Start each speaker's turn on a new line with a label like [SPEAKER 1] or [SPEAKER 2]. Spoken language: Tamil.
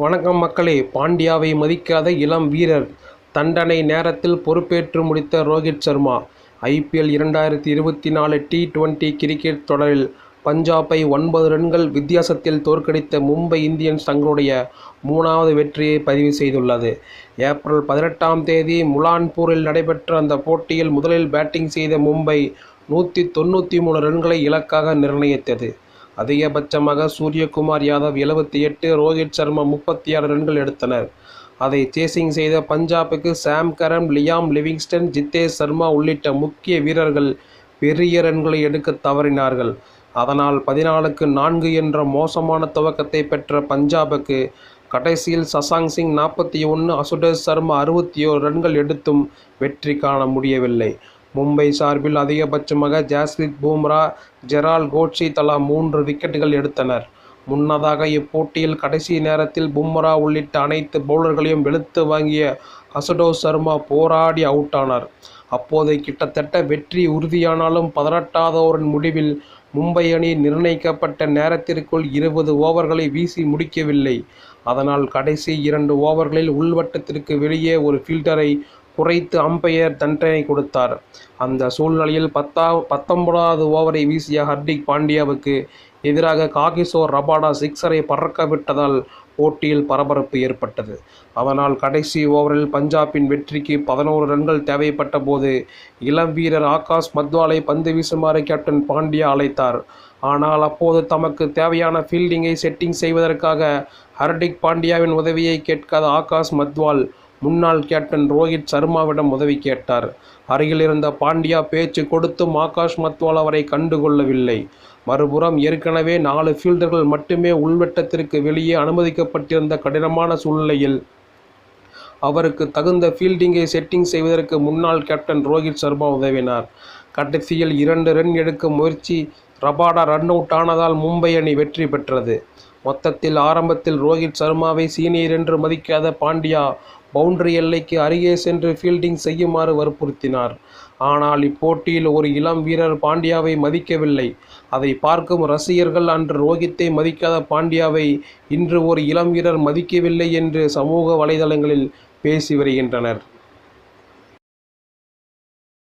[SPEAKER 1] வணக்கம் மக்களே. பாண்டியாவை மதிக்காத இளம் வீரர் தண்டனை நேரத்தில் பொறுப்பேற்று முடித்த Rohit Sharma. IPL 2024 T20 cricket தொடரில் பஞ்சாபை 9 ரன்கள் வித்தியாசத்தில் தோற்கடித்த மும்பை இந்தியன்ஸ் தங்களுடைய 3வது வெற்றியை பதிவு செய்துள்ளது. ஏப்ரல் 18ஆம் தேதி முலான்பூரில் நடைபெற்ற அந்த போட்டியில் முதலில் பேட்டிங் செய்த மும்பை 193 ரன்களை இலக்காக நிர்ணயித்தது. அதிகபட்சமாக சூரியகுமார் யாதவ் 78, ரோஹித் சர்மா 36 ரன்கள் எடுத்தனர். அதை சேசிங் செய்த பஞ்சாபுக்கு சாம் கரன், லியாம் லிவிங்ஸ்டன், ஜித்தேஷ் சர்மா உள்ளிட்ட முக்கிய வீரர்கள் பெரிய ரன்களை எடுக்க தவறினார்கள். அதனால் 14-4 என்ற மோசமான துவக்கத்தை பெற்ற பஞ்சாபுக்கு கடைசியில் சசாங்க் சிங் 41, அசுடேஷ் சர்மா 61 ரன்கள் எடுத்தும் வெற்றி காண முடியவில்லை. மும்பை சார்பில் அதிகபட்சமாக ஜஸ்பிரீத் பும்ரா, ஜெரால்ட் கோட்ஸே தலா 3 விக்கெட்டுகள் எடுத்தனர். முன்னதாக இப்போட்டியில் கடைசி நேரத்தில் பும்ரா உள்ளிட்ட அனைத்து பவுலர்களையும் வெளுத்து வாங்கிய அசுடேஷ் சர்மா போராடி அவுட் ஆனார். அப்போது கிட்டத்தட்ட வெற்றி உறுதியானாலும் 18வது ஓவரின் முடிவில் மும்பை அணி நிர்ணயிக்கப்பட்ட நேரத்திற்குள் 20 ஓவர்களை வீசி முடிக்கவில்லை. அதனால் கடைசி 2 ஓவர்களில் உள்வட்டத்திற்கு வெளியே ஒரு ஃபீல்டரை குறைத்து அம்பையர் தண்டனை கொடுத்தார். அந்த சூழ்நிலையில் 19வது ஓவரை வீசிய ஹர்திக் பாண்டியாவுக்கு எதிராக காகிசோ ரபாடா சிக்ஸரை பறக்க விட்டதால் போட்டியில் பரபரப்பு ஏற்பட்டது. அதனால் கடைசி ஓவரில் பஞ்சாபின் வெற்றிக்கு 11 ரன்கள் தேவைப்பட்ட போது இளம் வீரர் ஆகாஷ் மத்வாலை பந்து வீசுமாறு கேப்டன் பாண்டியா அழைத்தார். ஆனால் அப்போது தமக்கு தேவையான ஃபீல்டிங்கை செட்டிங் செய்வதற்காக ஹர்திக் பாண்டியாவின் உதவியை கேட்காத ஆகாஷ் மத்வால் முன்னாள் கேப்டன் ரோஹித் சர்மாவிடம் உதவி கேட்டார். அருகில் இருந்த பாண்டியா பேச்சு கொடுத்தும் ஆகாஷ் மத்வால் அவரை கண்டுகொள்ளவில்லை. மறுபுறம் ஏற்கனவே 4 ஃபீல்டர்கள் மட்டுமே உள்வட்டத்திற்கு வெளியே அனுமதிக்கப்பட்டிருந்த கடினமான சூழ்நிலையில் அவருக்கு தகுந்த ஃபீல்டிங்கை செட்டிங் செய்வதற்கு முன்னாள் கேப்டன் ரோஹித் சர்மா உதவினார். கடைசியில் 2 ரன் எடுக்கும் முயற்சி ரபாடா ரன் அவுட் ஆனதால் மும்பை அணி வெற்றி பெற்றது. மொத்தத்தில் ஆரம்பத்தில் ரோஹித் சர்மாவை சீனியர் என்று மதிக்காத பாண்டியா பவுண்டரி எல்லைக்கு அருகே சென்று ஃபீல்டிங் செய்யுமாறு வற்புறுத்தினார். ஆனால் இப்போட்டியில் ஒரு இளம் வீரர் பாண்டியாவை மதிக்கவில்லை. அதை பார்க்கும் ரசிகர்கள் அன்று ரோஹித்தை மதிக்காத பாண்டியாவை இன்று ஒரு இளம் வீரர் மதிக்கவில்லை என்று சமூக வலைதளங்களில் பேசி வருகின்றனர்.